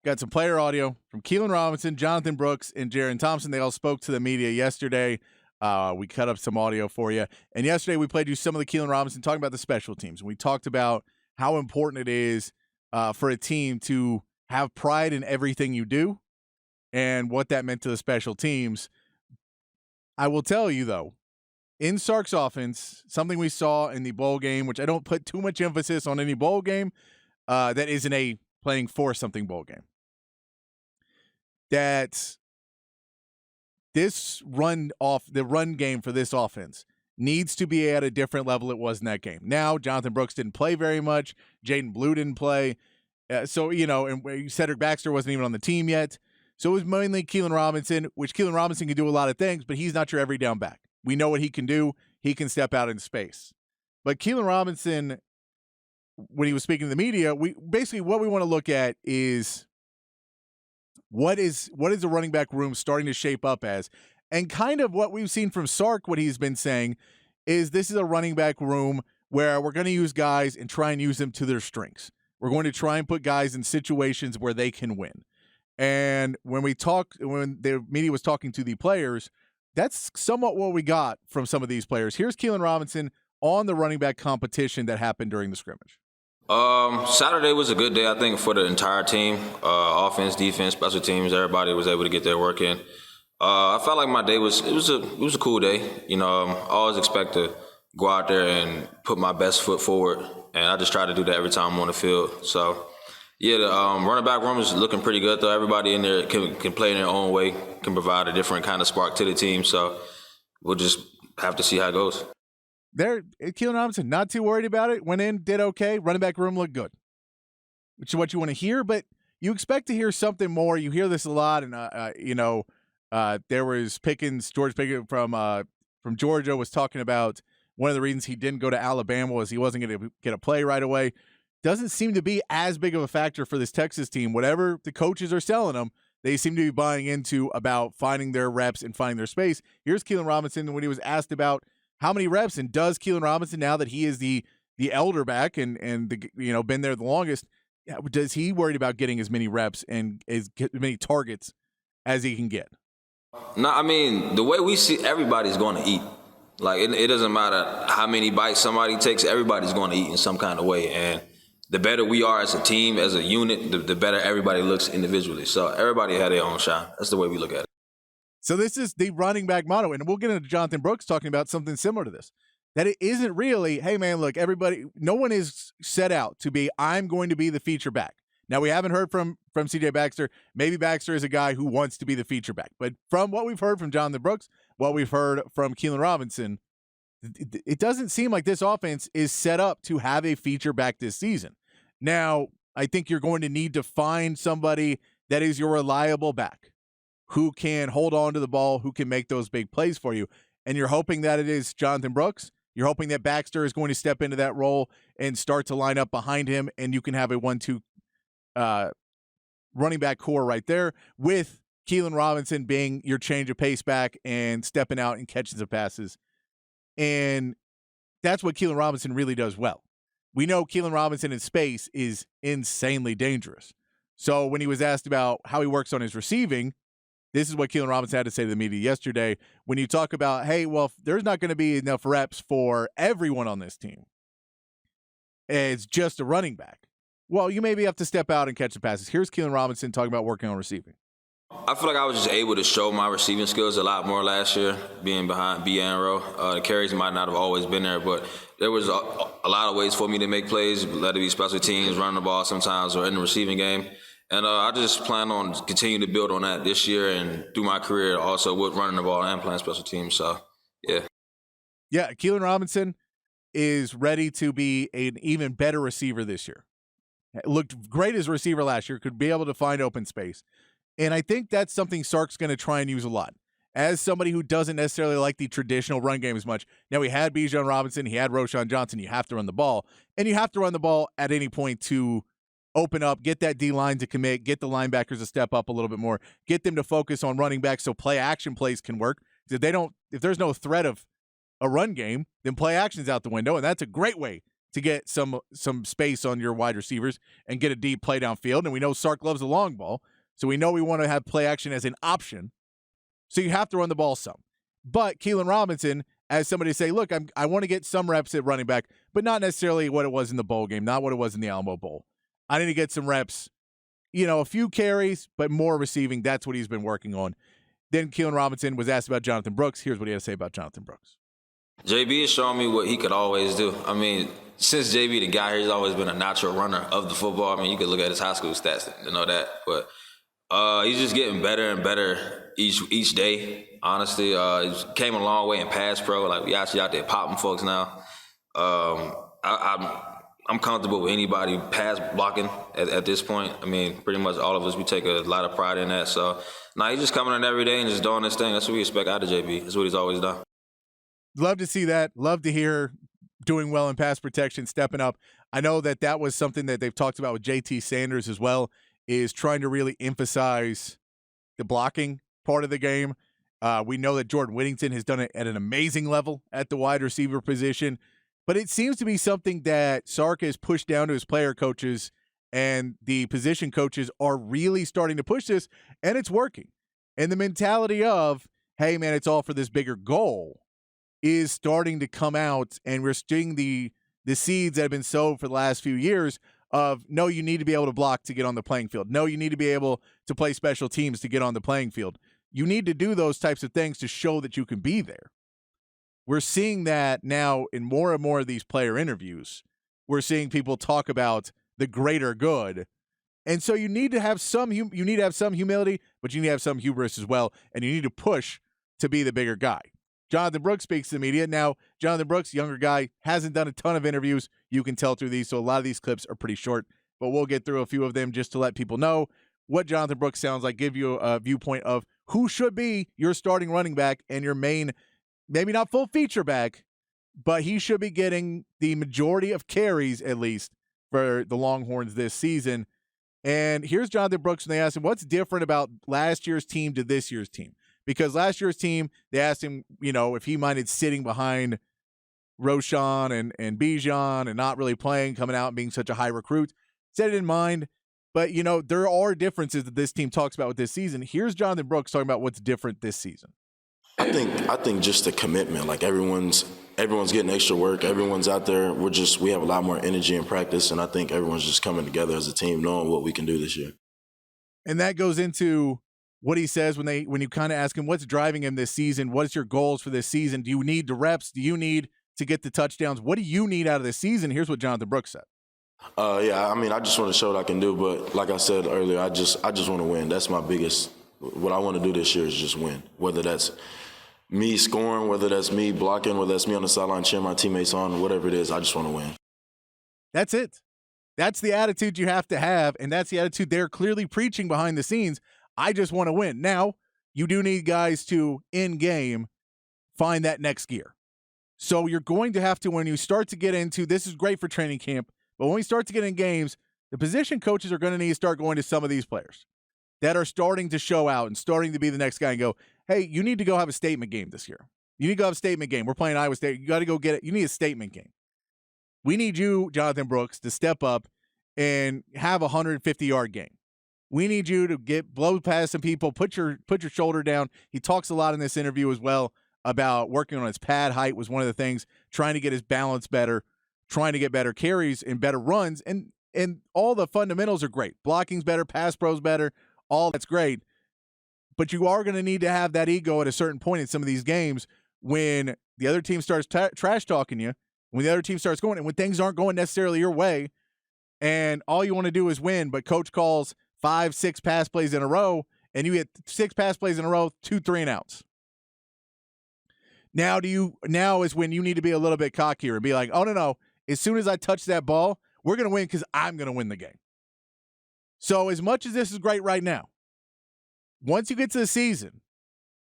got some player audio from Keelan Robinson, Jonathan Brooks, and Jaron Thompson. They all spoke to the media yesterday. We cut up some audio for you. And yesterday we played you some of the Keelan Robinson talking about the special teams. We talked about how important it is for a team to have pride in everything you do and what that meant to the special teams. I will tell you, though, in Sark's offense, something we saw in the bowl game, which I don't put too much emphasis on any bowl game, that isn't a playing for something bowl game, that this the run game for this offense needs to be at a different level it was in that game. Now, Jonathan Brooks didn't play very much. Jaden Blue didn't play. And Cedric Baxter wasn't even on the team yet. So it was mainly Keelan Robinson, which Keelan Robinson can do a lot of things, but he's not your every down back. We know what he can do. He can step out in space. But Keelan Robinson, when he was speaking to the media, what we want to look at is what is the running back room starting to shape up as? And kind of what we've seen from Sark, what he's been saying is this is a running back room where we're going to use guys and try and use them to their strengths. We're going to try and put guys in situations where they can win. And when the media was talking to the players, that's somewhat what we got from some of these players. Here's Keelan Robinson on the running back competition that happened during the scrimmage. Saturday was a good day, I think, for the entire team. Offense, defense, special teams, everybody was able to get their work in. I felt like my day was a cool day. I always expect to go out there and put my best foot forward, and I just try to do that every time I'm on the field. So, yeah, the running back room is looking pretty good, though. Everybody in there can play in their own way, can provide a different kind of spark to the team. So we'll just have to see how it goes. Keelan Robinson, not too worried about it. Went in, did okay. Running back room looked good, which is what you want to hear, but you expect to hear something more. You hear this a lot, and there was George Pickens from Georgia was talking about one of the reasons he didn't go to Alabama was he wasn't going to get a play right away. Doesn't seem to be as big of a factor for this Texas team. Whatever the coaches are selling them, they seem to be buying into about finding their reps and finding their space. Here's Keelan Robinson when he was asked about how many reps, and does Keelan Robinson, now that he is the elder back and been there the longest, does he worried about getting as many reps and as many targets as he can get? No, I mean, the way we see, everybody's going to eat. Like, it doesn't matter how many bites somebody takes, everybody's going to eat in some kind of way. And the better we are as a team, as a unit, the better everybody looks individually. So everybody had their own shine. That's the way we look at it. So this is the running back motto, and we'll get into Jonathan Brooks talking about something similar to this, that it isn't really, hey, man, look, everybody, no one is set out to be, I'm going to be the feature back. Now, we haven't heard from C.J. Baxter. Maybe Baxter is a guy who wants to be the feature back. But from what we've heard from Jonathan Brooks, what we've heard from Keelan Robinson, it doesn't seem like this offense is set up to have a feature back this season. Now, I think you're going to need to find somebody that is your reliable back who can hold on to the ball, who can make those big plays for you. And you're hoping that it is Jonathan Brooks. You're hoping that Baxter is going to step into that role and start to line up behind him, and you can have a 1-2 running back core right there, with Keelan Robinson being your change of pace back and stepping out and catching some passes. And that's what Keelan Robinson really does well. We know Keelan Robinson in space is insanely dangerous. So when he was asked about how he works on his receiving, this is what Keelan Robinson had to say to the media yesterday. When you talk about, hey, well, there's not going to be enough reps for everyone on this team, it's just a running back. Well, you maybe have to step out and catch the passes. Here's Keelan Robinson talking about working on receiving. I feel like I was just able to show my receiving skills a lot more last year, being behind B. Rowe. The carries might not have always been there, but there was a lot of ways for me to make plays, let it be special teams, running the ball sometimes, or in the receiving game. And I just plan on continuing to build on that this year and through my career also with running the ball and playing special teams. So, yeah. Yeah, Keelan Robinson is ready to be an even better receiver this year. Looked great as a receiver last year, could be able to find open space. And I think that's something Sark's going to try and use a lot. As somebody who doesn't necessarily like the traditional run game as much, now he had Bijan Robinson, he had Roschon Johnson, you have to run the ball. And you have to run the ball at any point to open up, get that D-line to commit, get the linebackers to step up a little bit more, get them to focus on running back so play action plays can work. If there's no threat of a run game, then play action's out the window, and that's a great way to get some space on your wide receivers and get a deep play downfield. And we know Sark loves the long ball, so we know we want to have play action as an option. So you have to run the ball some. But Keelan Robinson, as somebody say, look, I want to get some reps at running back, but not necessarily what it was in the bowl game, not what it was in the Alamo Bowl. I need to get some reps, a few carries, but more receiving. That's what he's been working on. Then Keelan Robinson was asked about Jonathan Brooks. Here's what he had to say about Jonathan Brooks. JB has shown me what he could always do. I mean, since JB the guy here, he's always been a natural runner of the football. I mean, you could look at his high school stats to know that. But he's just getting better and better each day, honestly. He came a long way in pass pro. Like, we actually out there popping folks now. I'm comfortable with anybody pass blocking at this point. I mean, pretty much all of us, we take a lot of pride in that. So, he's just coming in every day and just doing this thing. That's what we expect out of JB. That's what he's always done. Love to see that. Love to hear doing well in pass protection, stepping up. I know that was something that they've talked about with JT Sanders as well, is trying to really emphasize the blocking part of the game. We know that Jordan Whittington has done it at an amazing level at the wide receiver position, but it seems to be something that Sark has pushed down to his player coaches, and the position coaches are really starting to push this, and it's working. And the mentality of, hey, man, it's all for this bigger goal is starting to come out, and we're seeing the seeds that have been sowed for the last few years of, no, you need to be able to block to get on the playing field. No, you need to be able to play special teams to get on the playing field. You need to do those types of things to show that you can be there. We're seeing that now in more and more of these player interviews. We're seeing people talk about the greater good. And so you need to have some humility, but you need to have some hubris as well, and you need to push to be the bigger guy. Jonathan Brooks speaks to the media. Now, Jonathan Brooks, younger guy, hasn't done a ton of interviews. You can tell through these, so a lot of these clips are pretty short, but we'll get through a few of them just to let people know what Jonathan Brooks sounds like, give you a viewpoint of who should be your starting running back and your main, maybe not full feature back, but he should be getting the majority of carries, at least, for the Longhorns this season. And here's Jonathan Brooks, and they asked him, what's different about last year's team to this year's team? Because last year's team, they asked him, if he minded sitting behind Roschon and Bijan and not really playing, coming out and being such a high recruit. Said it in mind, but, there are differences that this team talks about with this season. Here's Jonathan Brooks talking about what's different this season. I think just the commitment, like everyone's getting extra work. Everyone's out there. We have a lot more energy in practice, and I think everyone's just coming together as a team, knowing what we can do this year. And that goes into what he says when you kind of ask him what's driving him this season. What's your goals for this season? Do you need the reps? Do you need to get the touchdowns? What do you need out of this season? Here's what Jonathan Brooks said. I just want to show what I can do. But like I said earlier, I just want to win. That's my biggest. What I want to do this year is just win. Whether that's me scoring, whether that's me blocking, whether that's me on the sideline cheering my teammates on, whatever it is, I just want to win. That's it. That's the attitude you have to have, and that's the attitude they're clearly preaching behind the scenes. I just want to win. Now, you do need guys to, in game, find that next gear. So you're going to have to, when you start to get into, this is great for training camp, but when we start to get in games, the position coaches are going to need to start going to some of these players that are starting to show out and starting to be the next guy and go, hey, you need to go have a statement game this year. You need to go have a statement game. We're playing Iowa State. You got to go get it. You need a statement game. We need you, Jonathan Brooks, to step up and have a 150-yard game. We need you to blow past some people, put your shoulder down. He talks a lot in this interview as well about working on his pad height was one of the things, trying to get his balance better, trying to get better carries and better runs, and all the fundamentals are great. Blocking's better, pass pro's better, all that's great. But you are going to need to have that ego at a certain point in some of these games when the other team starts trash talking you, when the other team starts going, and when things aren't going necessarily your way, and all you want to do is win, but coach calls 5-6 pass plays in a row, and you get 6 pass plays in a row, 2 3-and-outs. Now is when you need to be a little bit cockier and be like, oh, no. As soon as I touch that ball, we're going to win because I'm going to win the game. So as much as this is great right now, once you get to the season,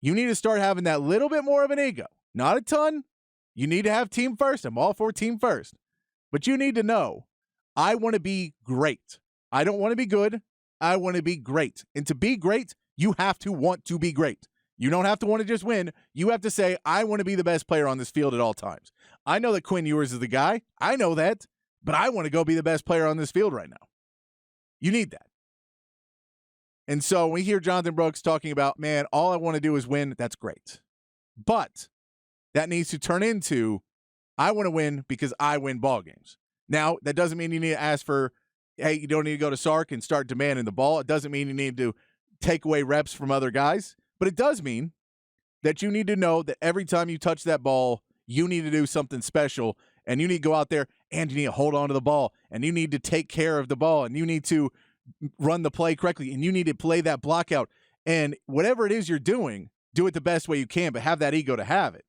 you need to start having that little bit more of an ego. Not a ton. You need to have team first. I'm all for team first. But you need to know, I want to be great. I don't want to be good. I want to be great. And to be great, you have to want to be great. You don't have to want to just win. You have to say, I want to be the best player on this field at all times. I know that Quinn Ewers is the guy. I know that. but I want to go be the best player on this field right now. You need that. And so when we hear Jonathan Brooks talking about, man, all I want to do is win, that's great. But that needs to turn into, I want to win because I win ball games. Now, that doesn't mean you need to ask for, hey, you don't need to go to Sark and start demanding the ball. It doesn't mean you need to take away reps from other guys. But it does mean that you need to know that every time you touch that ball, you need to do something special, and you need to go out there and you need to hold on to the ball, and you need to take care of the ball, and you need to run the play correctly, and you need to play that block out. And whatever it is you're doing, do it the best way you can, but have that ego to have it.